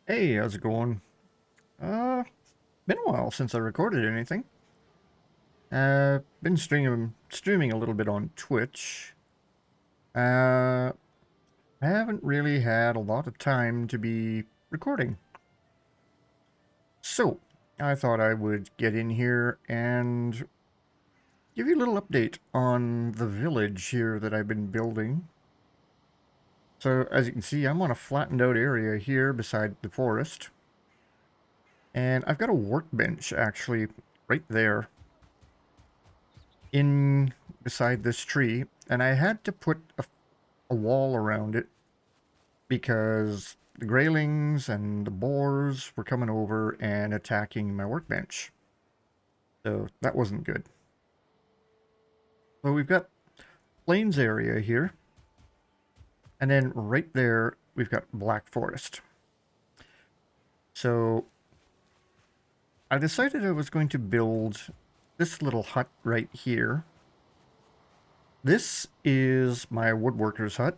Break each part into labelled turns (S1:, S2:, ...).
S1: Hey, how's it going? Uh, been a while since I recorded anything. Been streaming a little bit on Twitch. I haven't really had a lot of time to be recording. So, I thought I would get in here and give you a little update on the village here that I've been building. So, as you can see, I'm on a flattened out area here beside the forest. And I've got a workbench actually right there in beside this tree, and I had to put a wall around it because the graylings and the boars were coming over and attacking my workbench. So that wasn't good. So we've got plains area here, and then right there we've got black forest. So I decided I was going to build this little hut right here. This is my woodworker's hut.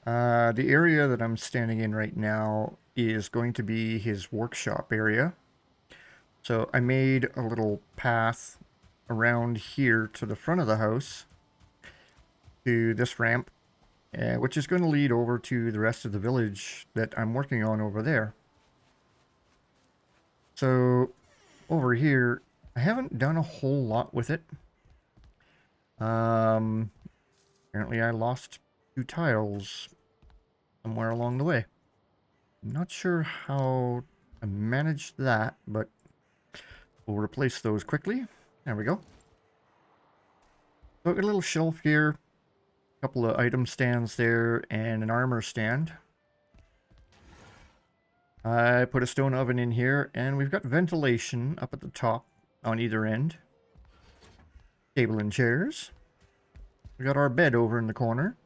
S1: The area that I'm standing in right now is going to be his workshop area. So I made a little path around here to the front of the house to this ramp, which is going to lead over to the rest of the village that I'm working on over there. So over here, I haven't done a whole lot with it. Um, Apparently I lost 2 tiles somewhere along the way. I'm not sure how I managed that, but we'll replace those quickly. There we go. So I've got a little shelf here, a couple of item stands there, and an armor stand. I put a stone oven in here, and we've got ventilation up at the top on either end. Table and chairs. We've got our bed over in the corner.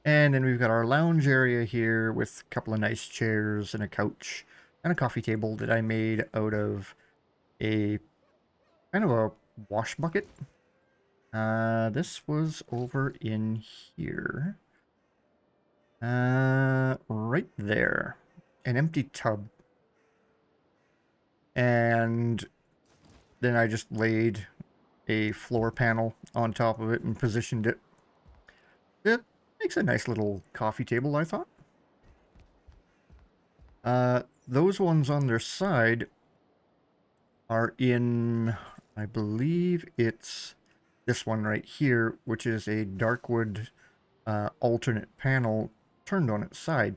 S1: And then we've got our lounge area here with a couple of nice chairs and a couch and a coffee table that I made out of a kind of a wash bucket. This was over in here. Right there. An empty tub. And then I just laid a floor panel on top of it and positioned it. It makes a nice little coffee table, I thought. Those ones on their side are in, I believe it's this one right here, which is a Darkwood alternate panel turned on its side.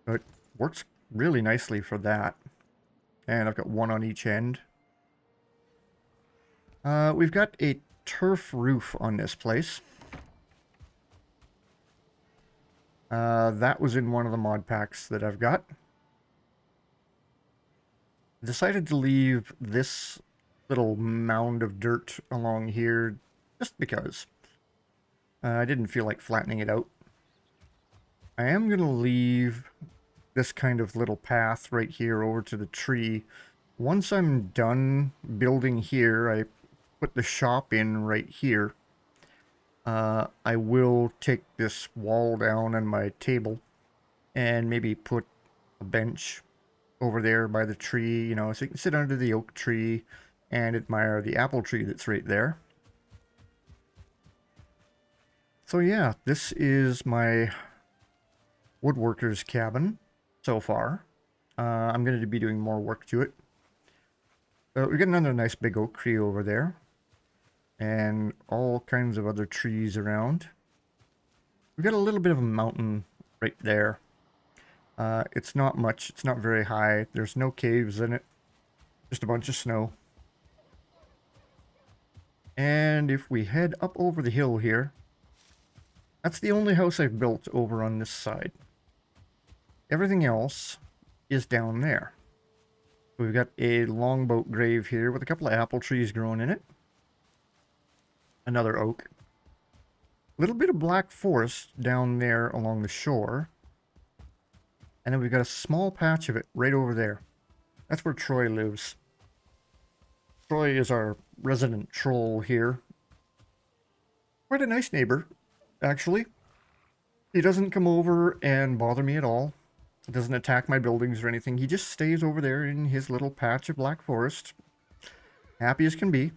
S1: So it works really nicely for that. And I've got one on each end. We've got a turf roof on this place. That was in one of the mod packs that I've got. I decided to leave this little mound of dirt along here just because. I didn't feel like flattening it out. I am going to leave this kind of little path right here over to the tree. Once I'm done building here, I put the shop in right here. I will take this wall down and my table and maybe put a bench over there by the tree, so you can sit under the oak tree and admire the apple tree that's right there. So yeah, this is my woodworker's cabin so far. I'm going to be doing more work to it. We got another nice big oak tree over there, and all kinds of other trees around. We've got a little bit of a mountain right there. It's not much, it's not very high. There's no caves in it, just a bunch of snow. And if we head up over the hill here, that's the only house I've built over on this side. Everything else is down there. We've got a longboat grave here with a couple of apple trees growing in it. Another oak. A little bit of black forest down there along the shore. And then we've got a small patch of it right over there. That's where Troy lives. Troy is our resident troll here. Quite a nice neighbor, actually. He doesn't come over and bother me at all. Doesn't attack my buildings or anything. He just stays over there in his little patch of black forest. Happy as can be.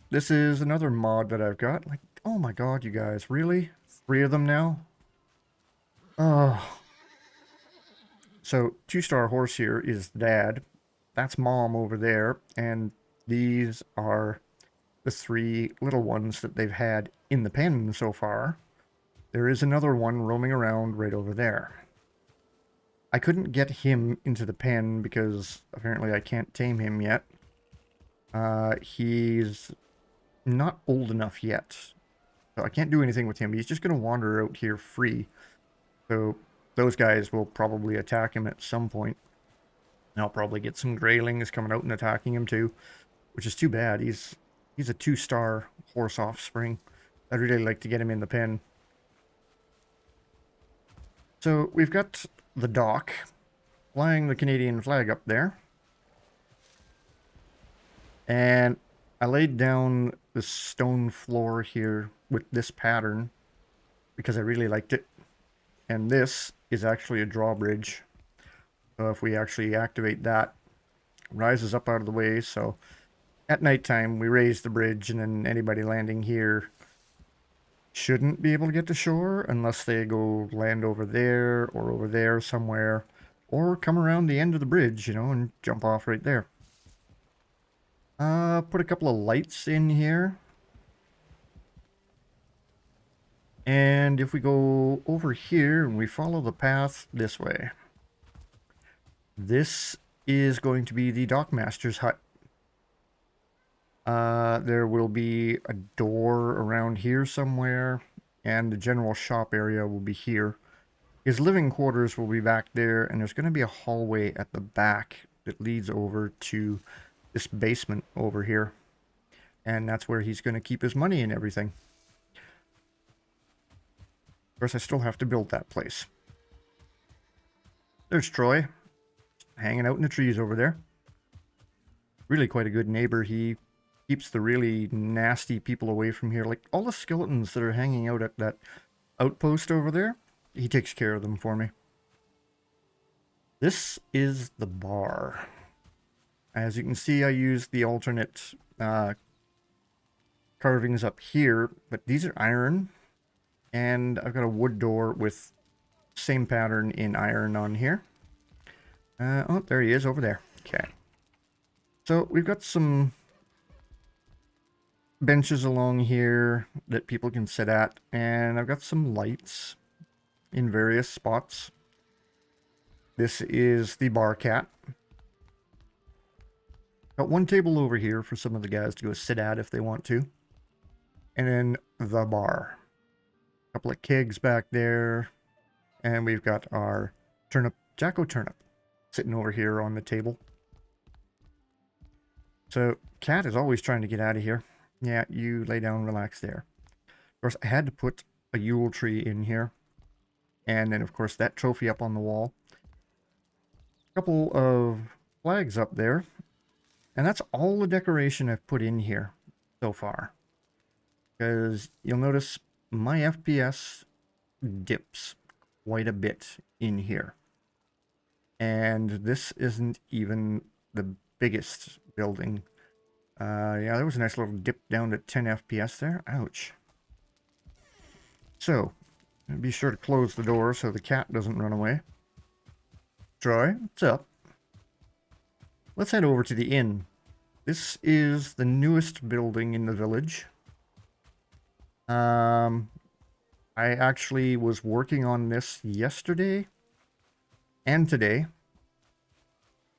S1: This is another mod that I've got. Like, oh my god, you guys, really? 3 of them now? Oh. So, 2-star horse here is dad. That's mom over there. And these are the 3 little ones that they've had in the pen so far. There is another one roaming around right over there. I couldn't get him into the pen because apparently I can't tame him yet. He's not old enough yet. So I can't do anything with him. He's just going to wander out here free. So those guys will probably attack him at some point. And I'll probably get some Greylings coming out and attacking him too. Which is too bad. He's a 2-star horse offspring. I'd really like to get him in the pen. So we've got the dock, flying the Canadian flag up there. And I laid down the stone floor here with this pattern because I really liked it. And this is actually a drawbridge. So if we actually activate that, it rises up out of the way. So at nighttime, we raise the bridge, and then anybody landing here shouldn't be able to get to shore unless they go land over there somewhere, or come around the end of the bridge, you know, and jump off right there. Put a couple of lights in here. And if we go over here and we follow the path this way, this is going to be the dockmaster's hut. There will be a door around here somewhere, and the general shop area will be here. His living quarters will be back there, and there's going to be a hallway at the back that leads over to this basement over here. And that's where he's going to keep his money and everything. Of course, I still have to build that place. There's Troy, hanging out in the trees over there. Really quite a good neighbor. He keeps the really nasty people away from here. Like all the skeletons that are hanging out at that outpost over there, he takes care of them for me. This is the bar. As you can see, I used the alternate carvings up here, but these are iron. And I've got a wood door with same pattern in iron on here. Oh, there he is over there. Okay. So we've got some benches along here that people can sit at, and I've got some lights in various spots. This is the bar cat. Got one table over here for some of the guys to go sit at if they want to. And then the bar. A couple of kegs back there. And we've got our turnip, Jacko turnip, sitting over here on the table. So, cat is always trying to get out of here. Yeah, you lay down and relax there. Of course, I had to put a Yule tree in here. And then, of course, that trophy up on the wall. A couple of flags up there. And that's all the decoration I've put in here so far. Because you'll notice my FPS dips quite a bit in here. And this isn't even the biggest building. Yeah, there was a nice little dip down to 10 FPS there. Ouch. So, be sure to close the door so the cat doesn't run away. Troy, what's up? Let's head over to the inn. This is the newest building in the village. I actually was working on this yesterday and today.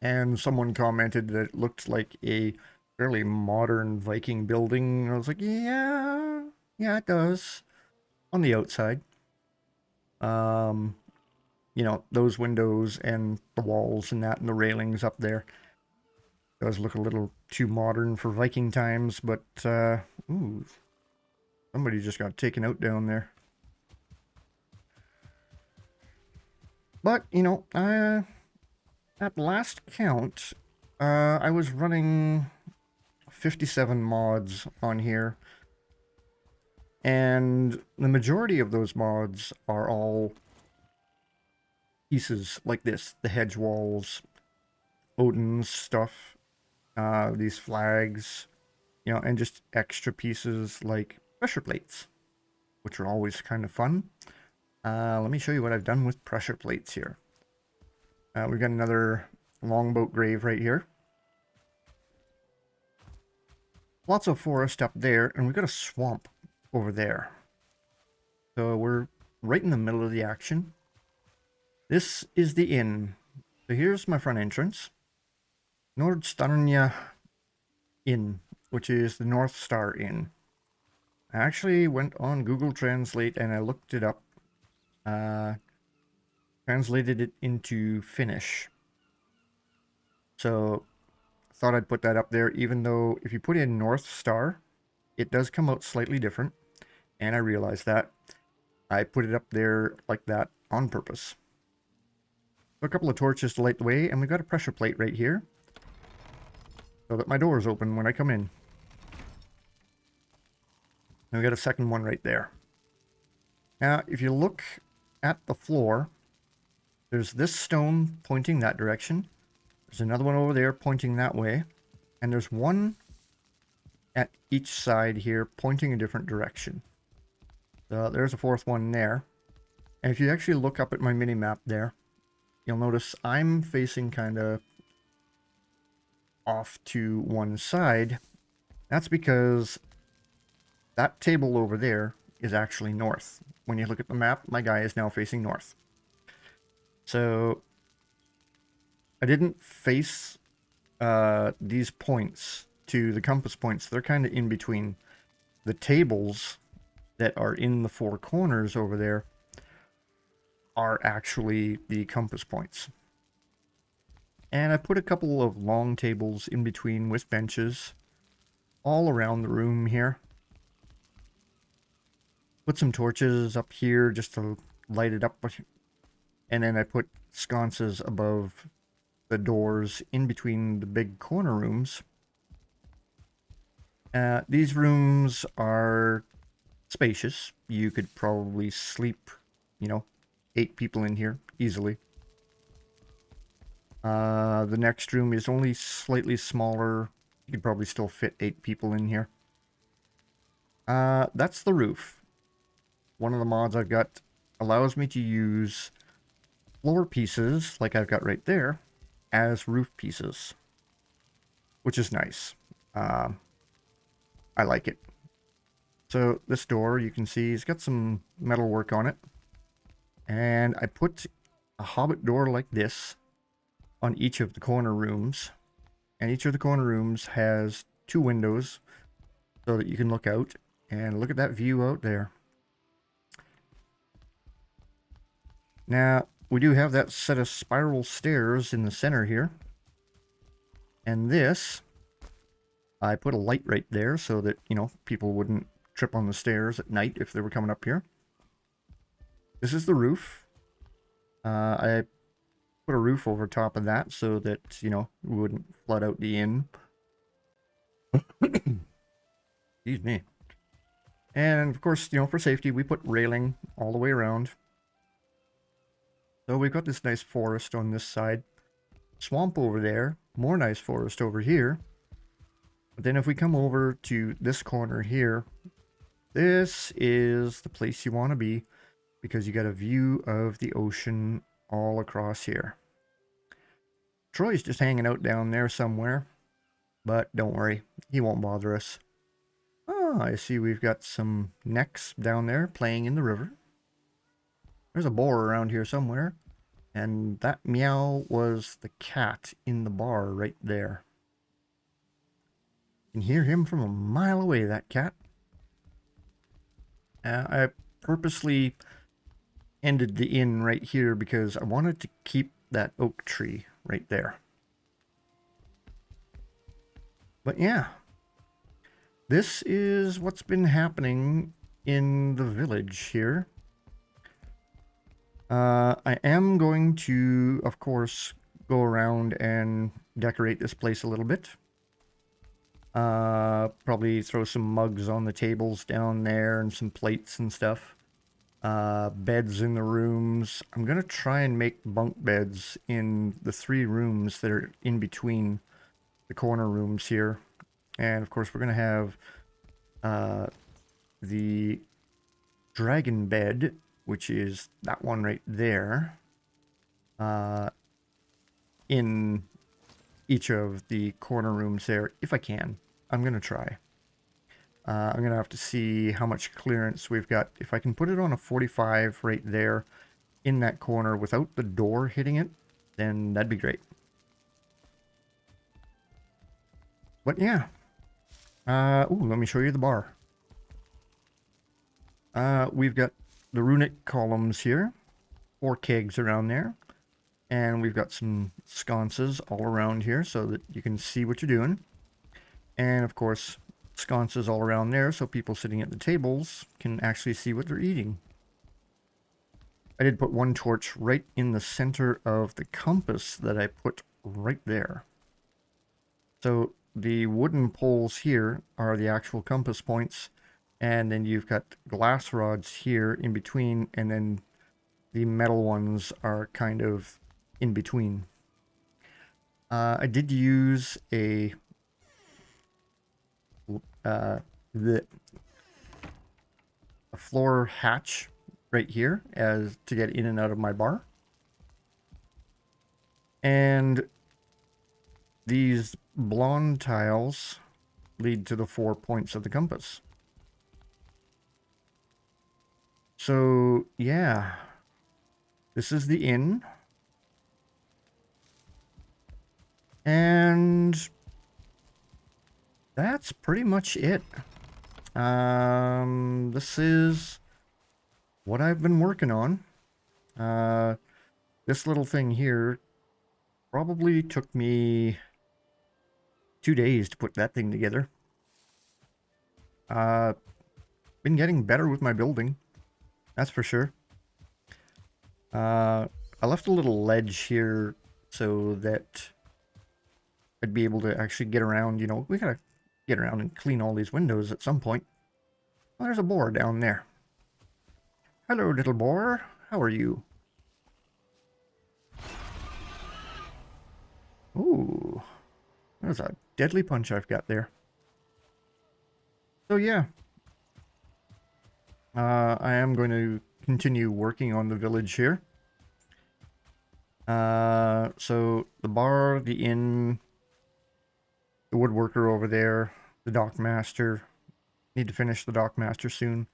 S1: And someone commented that it looked like a fairly modern Viking building. I was like, yeah, it does. On the outside. You know, those windows and the walls and that and the railings up there does look a little too modern for Viking times, but ooh, somebody just got taken out down there. But, you know, at last count, I was running 57 mods on here. And the majority of those mods are all pieces like this, the hedge walls, Odin's stuff, these flags, you know, and just extra pieces like pressure plates, which are always kind of fun. Let me show you what I've done with pressure plates here. We've got another longboat grave right here. Lots of forest up there, and we've got a swamp over there. So we're right in the middle of the action. This is the inn. So here's my front entrance. Nordstjerna Inn, which is the North Star Inn. I actually went on Google Translate and I looked it up. Translated it into Finnish. So I thought I'd put that up there, even though if you put in North Star, it does come out slightly different. And I realized that. I put it up there like that on purpose. So a couple of torches to light the way, and we've got a pressure plate right here, so that my door is open when I come in. And we got a second one right there. Now, if you look at the floor, there's this stone pointing that direction. There's another one over there pointing that way. And there's one at each side here pointing a different direction. So there's a fourth one there. And if you actually look up at my mini-map there, you'll notice I'm facing kind of off to one side. That's because that table over there is actually north. When you look at the map, my guy is now facing north. So I didn't face these points to the compass points. They're kind of in between. The tables that are in the four corners over there are actually the compass points. And I put a couple of long tables in between with benches all around the room here. Put some torches up here just to light it up. And then I put sconces above the doors in between the big corner rooms. These rooms are spacious. You could probably sleep, 8 people in here easily. The next room is only slightly smaller. You could probably still fit 8 people in here. That's the roof. One of the mods I've got allows me to use floor pieces, like I've got right there, as roof pieces, which is nice. I like it. So this door, you can see, it's got some metal work on it. And I put a hobbit door like this on each of the corner rooms. And each of the corner rooms has 2 windows so that you can look out. And look at that view out there. Now, we do have that set of spiral stairs in the center here. And this, I put a light right there so that, people wouldn't trip on the stairs at night if they were coming up here. This is the roof. I put a roof over top of that so that, we wouldn't flood out the inn. Excuse me. And, of course, for safety, we put railing all the way around. So we've got this nice forest on this side. Swamp over there. More nice forest over here. But then if we come over to this corner here, this is the place you want to be because you got a view of the ocean all across here. Troy's just hanging out down there somewhere, but don't worry, he won't bother us. Oh, I see we've got some necks down there playing in the river. There's a boar around here somewhere, and that meow was the cat in the bar right there. You can hear him from a mile away, that cat. I purposely ended the inn right here because I wanted to keep that oak tree right there. But yeah, this is what's been happening in the village here. I am going to, of course, go around and decorate this place a little bit. Probably throw some mugs on the tables down there and some plates and stuff. beds in the rooms. I'm going to try and make bunk beds in the 3 rooms that are in between the corner rooms here. And of course, we're going to have the dragon bed, which is that one right there, in each of the corner rooms there, if I can. I'm going to try. I'm going to have to see how much clearance we've got. If I can put it on a 45 right there in that corner without the door hitting it, then that'd be great. But yeah. Ooh, let me show you the bar. We've got the runic columns here, 4 kegs around there, and we've got some sconces all around here so that you can see what you're doing. And of course, sconces all around there so people sitting at the tables can actually see what they're eating. I did put one torch right in the center of the compass that I put right there. So the wooden poles here are the actual compass points, and then you've got glass rods here in between, and then the metal ones are kind of in between. I did use a floor hatch right here as to get in and out of my bar. And these blonde tiles lead to the 4 points of the compass. So, yeah. This is the inn. And that's pretty much it. This is what I've been working on. This little thing here probably took me 2 days to put that thing together. Been getting better with my building, that's for sure. I left a little ledge here so that I'd be able to actually get around. You know, we gotta get around and clean all these windows at some point. Well, there's a boar down there. Hello, little boar. How are you? Ooh, there's a deadly punch I've got there. So yeah, I am going to continue working on the village here. So the bar, the inn, the woodworker over there, the dockmaster. Need to finish the dockmaster soon.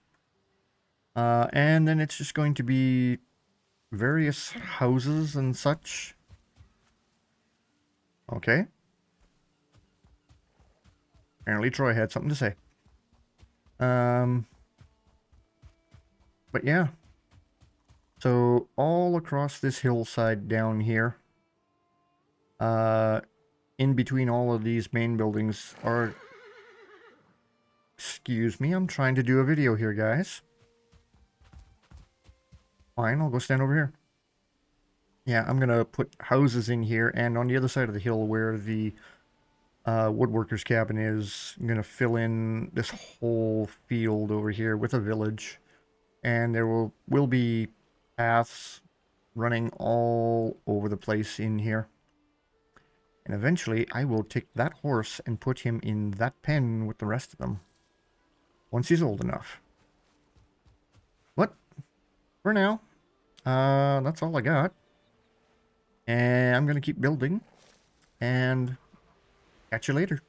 S1: And then it's just going to be various houses and such. Okay. Apparently Troy had something to say. But yeah. So all across this hillside down here, in between all of these main buildings are... Excuse me, I'm trying to do a video here, guys. Fine, I'll go stand over here. Yeah, I'm gonna put houses in here, and on the other side of the hill where the woodworker's cabin is, I'm gonna fill in this whole field over here with a village, and there will be paths running all over the place in here. And eventually I will take that horse and put him in that pen with the rest of them once he's old enough. But for now, that's all I got. And I'm gonna keep building, and catch you later.